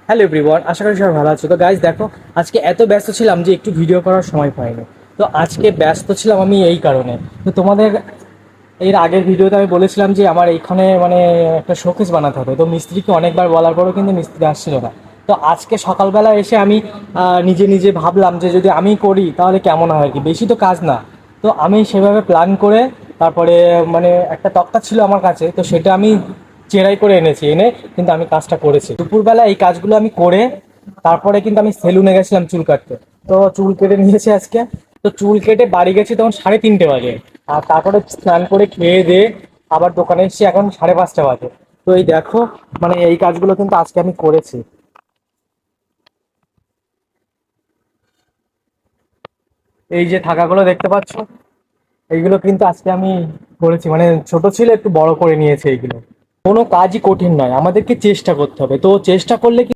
Hello everyone, আশা করি সবাই ভালো আছো। তো গাইজ দেখো, আজকে এত ব্যস্ত ছিলাম যে একটু ভিডিও করার সময় পাইনি। তো আজকে ব্যস্ত ছিলাম আমি এই কারণে। তো তোমাদের এর আগের ভিডিওতে আমি বলেছিলাম যে আমার এইখানে মানে একটা শোকেস বানাতে হবে। তো মিস্ত্রিকে অনেকবার বলার পরেও কিন্তু মিস্ত্রি আসছিল না। তো আজকে সকালবেলা এসে আমি নিজে নিজে ভাবলাম যে যদি আমি করি তাহলে কেমন হয় আর কি, বেশি তো কাজ না। তো আমি সেভাবে প্ল্যান করে তারপরে মানে একটা তক্তা ছিল আমার কাছে, তো সেটা আমি চেরাই করে এনেছি, এনে কিন্তু আমি কাজটা করেছি দুপুরবেলা। এই কাজগুলো আমি করে তারপরে কিন্তু আমি সেলুনে গেছিলাম চুল কাটতে। তো চুল কেটে নিয়েছি আজকে। তো চুল কেটে বাড়ি গেছি তখন 3:30 বাজে। আর তারপরে স্নান করে খেয়ে দিয়ে আবার দোকানে এসেছি এখন 5:30 বাজে। তো এই দেখো, মানে এই কাজগুলো কিন্তু আজকে আমি করেছি। এই যে থাকাগুলো দেখতে পাচ্ছ, এইগুলো কিন্তু আজকে আমি করেছি, মানে ছোট ছিল একটু বড় করে নিয়েছে এইগুলো। কোনো কাজই কঠিন নয়, আমাদেরকে চেষ্টা করতে হবে। তো চেষ্টা করলে